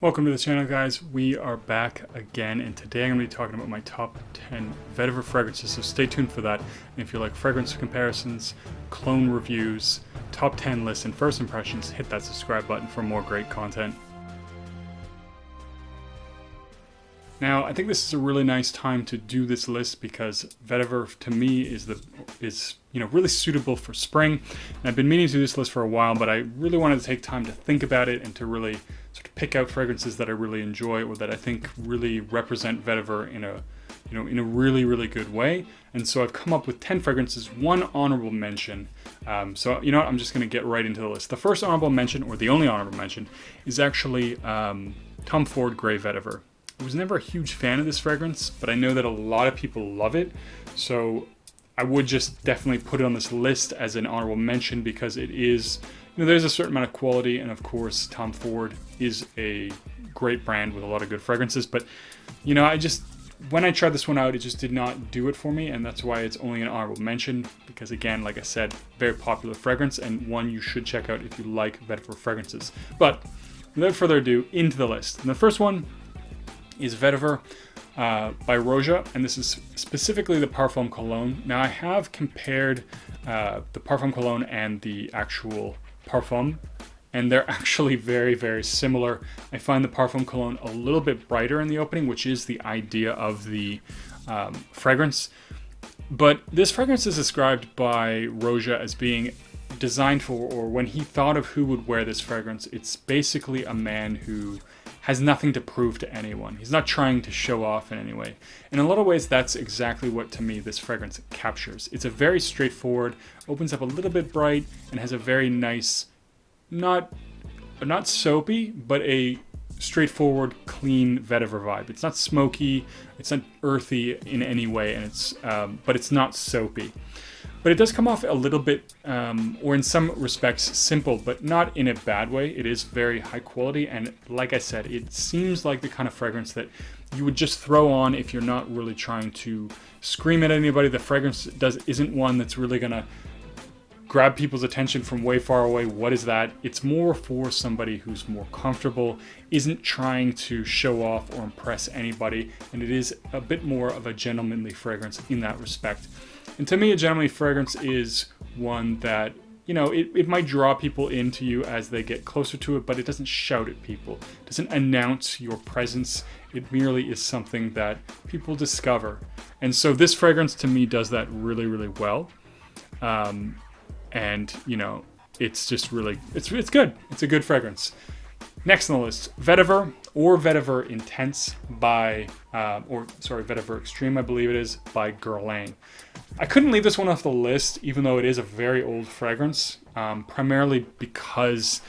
Welcome to the channel, guys. We are back again, and today I'm going to be talking about my top 10 Vetiver fragrances, so stay tuned for that. And if you like fragrance comparisons, clone reviews, top 10 lists, and first impressions, hit that subscribe button for more great content. Now, I think this is a really nice time to do this list because Vetiver, to me, is really suitable for spring. And I've been meaning to do this list for a while, but I really wanted to take time to think about it and to really sort of pick out fragrances that I really enjoy or that I think really represent Vetiver in a really good way. And so I've come up with 10 fragrances, one honorable mention. So you know what, I'm just going to get right into the list. The first honorable mention, or the only honorable mention, is actually Tom Ford Grey Vetiver. I was never a huge fan of this fragrance, but I know that a lot of people love it. So I would just definitely put it on this list as an honorable mention because it is, there's a certain amount of quality. And of course, Tom Ford is a great brand with a lot of good fragrances. But, when I tried this one out, it just did not do it for me. And that's why it's only an honorable mention because, again, like I said, very popular fragrance and one you should check out if you like Vetiver fragrances. But without further ado, into the list. And the first one is Vetiver by Roja, and this is specifically the Parfum Cologne. Now I have compared the Parfum Cologne and the actual Parfum, and they're actually very similar. I find the Parfum Cologne a little bit brighter in the opening, which is the idea of the fragrance. But this fragrance is described by Roja as being designed for, or when he thought of who would wear this fragrance, it's basically a man who has nothing to prove to anyone. He's not trying to show off in any way. In a lot of ways, that's exactly what, to me, this fragrance captures. It's a very straightforward, opens up a little bit bright, and has a very nice, not soapy, but a straightforward, clean Vetiver vibe. It's not smoky, it's not earthy in any way, and but it's not soapy. But it does come off a little bit, or in some respects, simple, but not in a bad way. It is very high quality, and like I said, it seems like the kind of fragrance that you would just throw on if you're not really trying to scream at anybody. The fragrance isn't one that's really gonna grab people's attention from way far away. What is that? It's more for somebody who's more comfortable, isn't trying to show off or impress anybody, and it is a bit more of a gentlemanly fragrance in that respect. And to me, a gentlemanly fragrance is one that, it might draw people into you as they get closer to it, but it doesn't shout at people. It doesn't announce your presence. It merely is something that people discover. And so this fragrance to me does that really well. And, it's just really, it's good. It's a good fragrance. Next on the list, Vetiver or Vetiver Intense by, Vetiver Extreme, I believe it is, by Guerlain. I couldn't leave this one off the list, even though it is a very old fragrance, primarily because,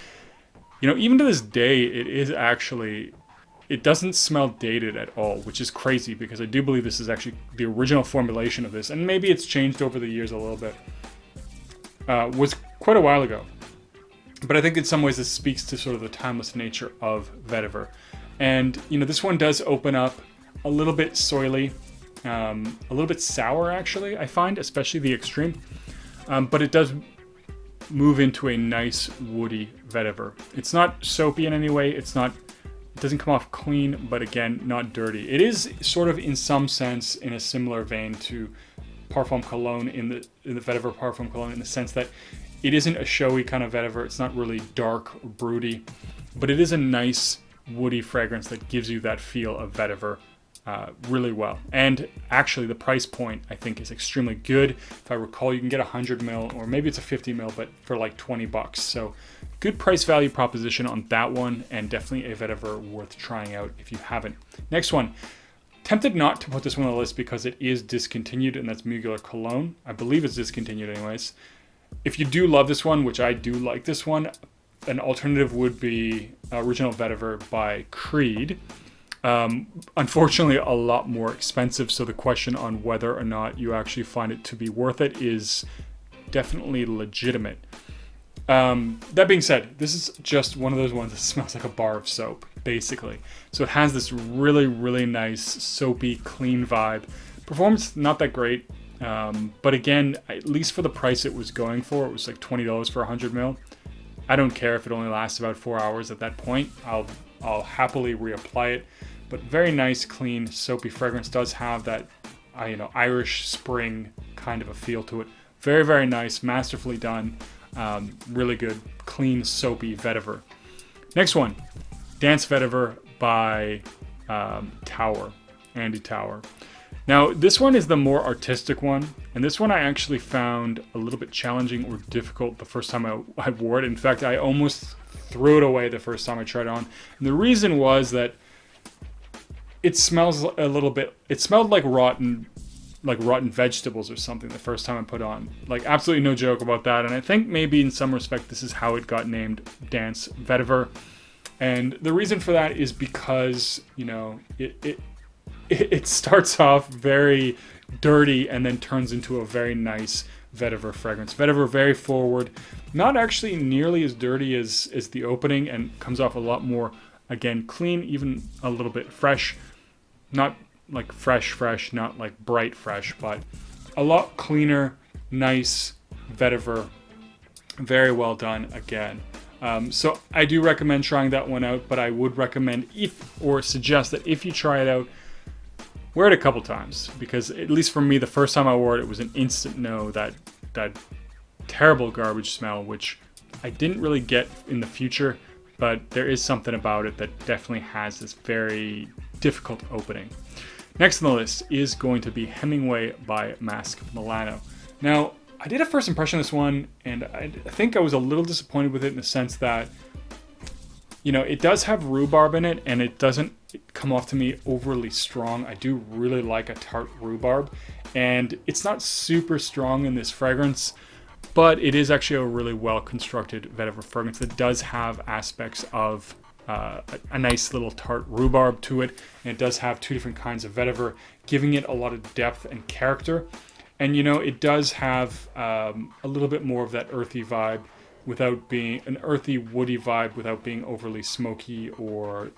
even to this day, it doesn't smell dated at all, which is crazy because I do believe this is actually the original formulation of this, and maybe it's changed over the years a little bit. Was quite a while ago. But I think in some ways this speaks to sort of the timeless nature of Vetiver. And, this one does open up a little bit soily, a little bit sour actually, I find, especially the Extreme. But it does move into a nice woody Vetiver. It's not soapy in any way, it doesn't come off clean, but again, not dirty. It is sort of in some sense in a similar vein to Parfum Cologne in the Vetiver Parfum Cologne, in the sense that it isn't a showy kind of Vetiver. It's not really dark or broody, but it is a nice woody fragrance that gives you that feel of Vetiver really well. And actually the price point I think is extremely good. If I recall, you can get 100 ml, or maybe it's a 50 ml, but for like 20 bucks. So good price value proposition on that one, and definitely a Vetiver worth trying out if you haven't. Next one. Tempted not to put this one on the list because it is discontinued, and that's Mugler Cologne. I believe it's discontinued anyways. If you do love this one, which I do like this one, an alternative would be Original Vetiver by Creed. Unfortunately, a lot more expensive, so the question on whether or not you actually find it to be worth it is definitely legitimate. That being said, this is just one of those ones that smells like a bar of soap, basically. So it has this really nice, soapy, clean vibe. Performance, not that great. But again, at least for the price it was going for, it was like $20 for 100 ml. I don't care if it only lasts about 4 hours at that point. I'll I'll happily reapply it. But very nice, clean, soapy fragrance. Does have that, Irish spring kind of a feel to it. Very, very nice, masterfully done. Really good, clean, soapy vetiver. Next one, Dance Vetiver by Andy Tower. Now, this one is the more artistic one, and this one I actually found a little bit challenging or difficult the first time I wore it. In fact, I almost threw it away the first time I tried it on. And the reason was that it smells a little bit, it smelled like rotten vegetables or something the first time I put on. Like, absolutely no joke about that. And I think maybe in some respect this is how it got named Dance Vetiver. And the reason for that is because, it starts off very dirty and then turns into a very nice vetiver fragrance. Vetiver, very forward, not actually nearly as dirty as the opening, and comes off a lot more, again, clean, even a little bit fresh. Not like fresh, not like bright fresh, but a lot cleaner, nice vetiver. Very well done again. So I do recommend trying that one out, but I would recommend suggest that if you try it out, wear it a couple times, because at least for me, the first time I wore it, it was an instant no. That terrible garbage smell, which I didn't really get in the future, but there is something about it that definitely has this very difficult opening. Next on the list is going to be Hemingway by Mask Milano. Now, I did a first impression of this one, and I think I was a little disappointed with it in the sense that, it does have rhubarb in it, and it doesn't come off to me overly strong. I do really like a tart rhubarb, and it's not super strong in this fragrance, but it is actually a really well constructed vetiver fragrance that does have aspects of a nice little tart rhubarb to it, and it does have two different kinds of vetiver, giving it a lot of depth and character. And it does have a little bit more of that earthy vibe without being an earthy, woody vibe without being overly smoky or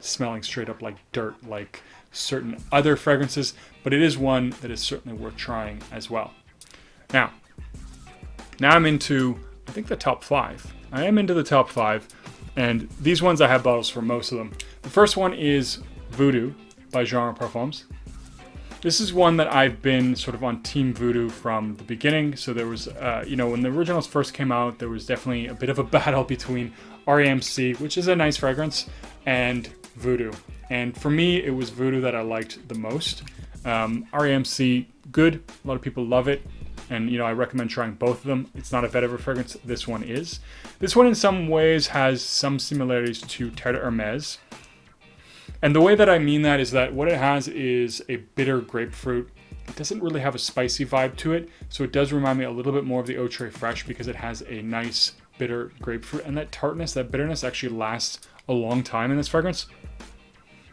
smelling straight up like dirt like certain other fragrances, but it is one that is certainly worth trying as well. Now I'm into, I think, the top 5. I am into the top 5, and these ones I have bottles for most of them. The first one is Voodoo by Genre Parfums. This is one that I've been sort of on Team Voodoo from the beginning. So there was, when the originals first came out, there was definitely a bit of a battle between REMC, which is a nice fragrance, and Voodoo. And for me, it was Voodoo that I liked the most. REMC, good. A lot of people love it. And, I recommend trying both of them. It's not a vetiver fragrance. This one is. This one in some ways has some similarities to Terre d'Hermès. And the way that I mean that is that what it has is a bitter grapefruit. It doesn't really have a spicy vibe to it, so it does remind me a little bit more of the Eau Très Fraîche because it has a nice bitter grapefruit, and that tartness, that bitterness actually lasts a long time in this fragrance.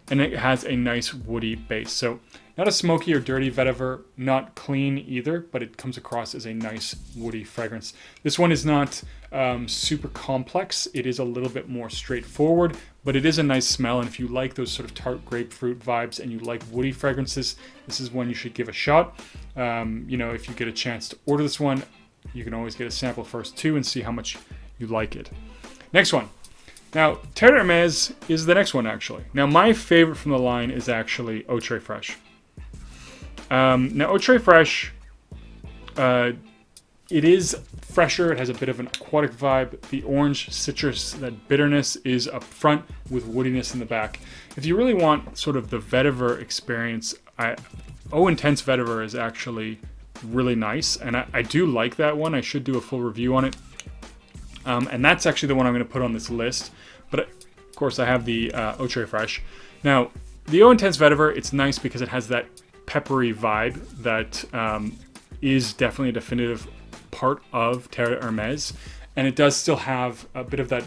And it has a nice woody base. So not a smoky or dirty vetiver, not clean either, but it comes across as a nice woody fragrance. This one is not super complex. It is a little bit more straightforward, but it is a nice smell. And if you like those sort of tart grapefruit vibes and you like woody fragrances, this is one you should give a shot. If you get a chance to order this one, you can always get a sample first too and see how much you like it. Next one. Now, Terre d'Hermès is the next one, actually. Now, my favorite from the line is actually Eau Très Fraîche. Now, Eau Très Fraîche, it is fresher. It has a bit of an aquatic vibe. The orange citrus, that bitterness is up front with woodiness in the back. If you really want sort of the vetiver experience, Eau Intense Vetiver is actually really nice, and I do like that one. I should do a full review on it. And that's actually the one I'm going to put on this list. But of course, I have the Eau Très Fraîche. Now, the Eau Intense Vetiver, it's nice because it has that peppery vibe that is definitely a definitive part of Terre d'Hermès. And it does still have a bit of that,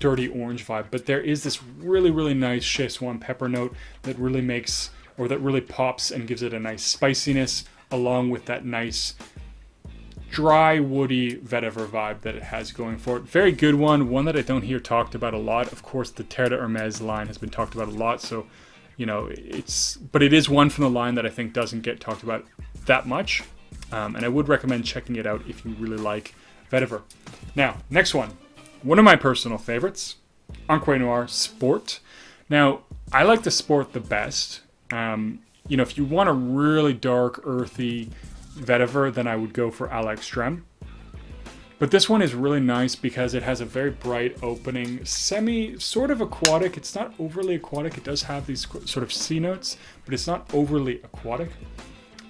dirty orange vibe. But there is this really, really nice Szechuan pepper note that really makes, or that really pops and gives it a nice spiciness, along with that nice dry, woody vetiver vibe that it has going for it. Very good one that I don't hear talked about a lot. Of course, the Terre d'Hermès line has been talked about a lot, so but it is one from the line that I think doesn't get talked about that much, and I would recommend checking it out if you really like vetiver. Now, next one of my personal favorites, Noir Sport. Now, I like the Sport the best. You know, if you want a really dark, earthy vetiver, then I would go for à l'extrême. But this one is really nice because it has a very bright opening, sort of aquatic. It's not overly aquatic. It does have these sort of C notes, but it's not overly aquatic.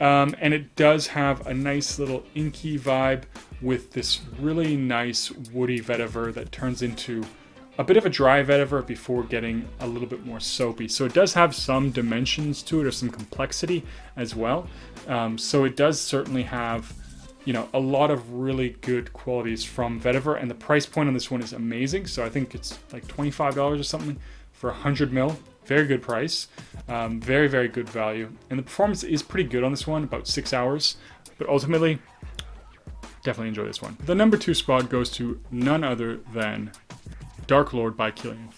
And it does have a nice little inky vibe with this really nice woody vetiver that turns into a bit of a dry vetiver before getting a little bit more soapy. So it does have some dimensions to it, or some complexity as well. So it does certainly have, you know, a lot of really good qualities from vetiver, and the price point on this one is amazing. So I think it's like $25 or something for 100 ml. Very good price, very, very good value. And the performance is pretty good on this one, about 6 hours. But ultimately, definitely enjoy this one. The number 2 spot goes to none other than Dark Lord by Guerlain.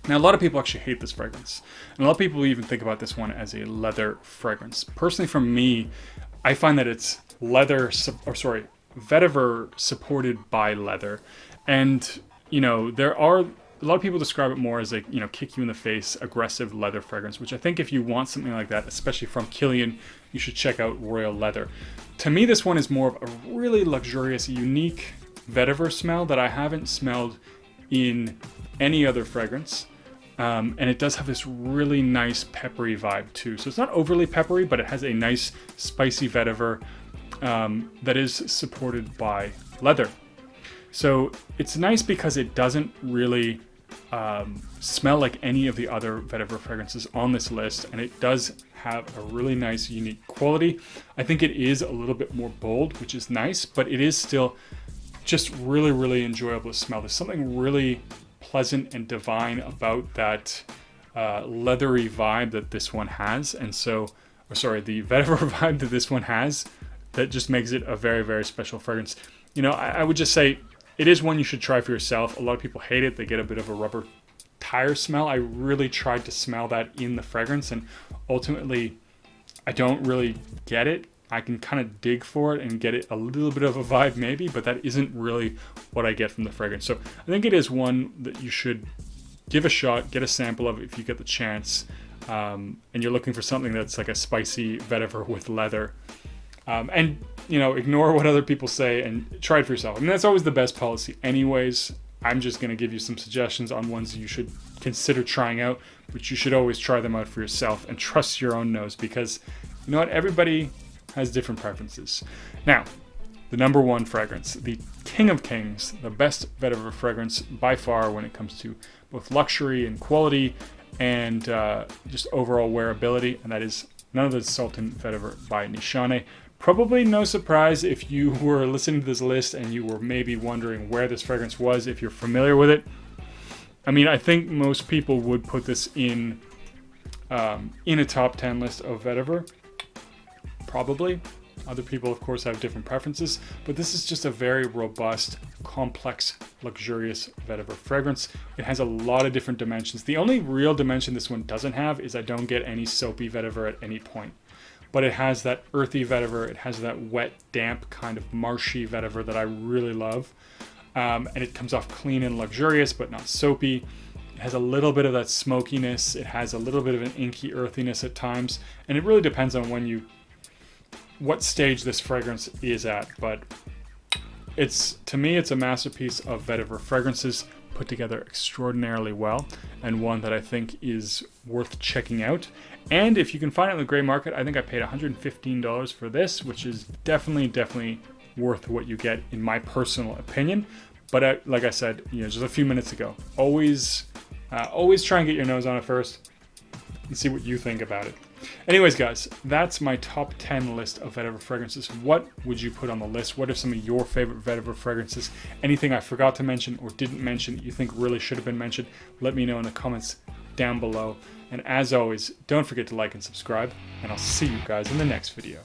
Now, a lot of people actually hate this fragrance. And a lot of people even think about this one as a leather fragrance. Personally, for me, I find that it's vetiver supported by leather. And, you know, a lot of people describe it more as a, you know, kick you in the face, aggressive leather fragrance, which I think if you want something like that, especially from Guerlain, you should check out Royal Leather. To me, this one is more of a really luxurious, unique vetiver smell that I haven't smelled in any other fragrance. And it does have this really nice peppery vibe too. So it's not overly peppery, but it has a nice spicy vetiver that is supported by leather. So it's nice because it doesn't really smell like any of the other vetiver fragrances on this list, and it does have a really nice unique quality. I think it is a little bit more bold, which is nice, but it is still just really, really enjoyable to smell. There's something really pleasant and divine about that leathery vibe that this one has, and so, the vetiver vibe that this one has, that just makes it a very, very special fragrance. You know, I would just say it is one you should try for yourself. A lot of people hate it. They get a bit of a rubber tire smell. I really tried to smell that in the fragrance, and ultimately I don't really get it. I can kind of dig for it and get it a little bit of a vibe maybe, but that isn't really what I get from the fragrance. So I think it is one that you should give a shot, get a sample of if you get the chance, and you're looking for something that's like a spicy vetiver with leather. And, you know, ignore what other people say and try it for yourself. I mean, that's always the best policy anyways. I'm just going to give you some suggestions on ones you should consider trying out, but you should always try them out for yourself and trust your own nose, because, you know what, everybody has different preferences. Now, the number 1 fragrance, the king of kings, the best vetiver fragrance by far when it comes to both luxury and quality and just overall wearability, and that is none other than Sultan Vetiver by Nishane. Probably no surprise if you were listening to this list and you were maybe wondering where this fragrance was, if you're familiar with it. I mean, I think most people would put this in a top 10 list of vetiver. Probably. Other people, of course, have different preferences, but this is just a very robust, complex, luxurious vetiver fragrance. It has a lot of different dimensions. The only real dimension this one doesn't have is I don't get any soapy vetiver at any point. But it has that earthy vetiver, it has that wet, damp, kind of marshy vetiver that I really love. And it comes off clean and luxurious, but not soapy. It has a little bit of that smokiness. It has a little bit of an inky earthiness at times. And it really depends on what stage this fragrance is at. But to me, it's a masterpiece of vetiver fragrances put together extraordinarily well, and one that I think is worth checking out. And if you can find it in the gray market, I think I paid $115 for this, which is definitely worth what you get in my personal opinion. But like I said, you know, just a few minutes ago, always try and get your nose on it first and see what you think about it. Anyways, guys, that's my top 10 list of vetiver fragrances. What would you put on the list? What are some of your favorite vetiver fragrances? Anything I forgot to mention or didn't mention that you think really should have been mentioned? Let me know in the comments down below. And as always, don't forget to like and subscribe, and I'll see you guys in the next video.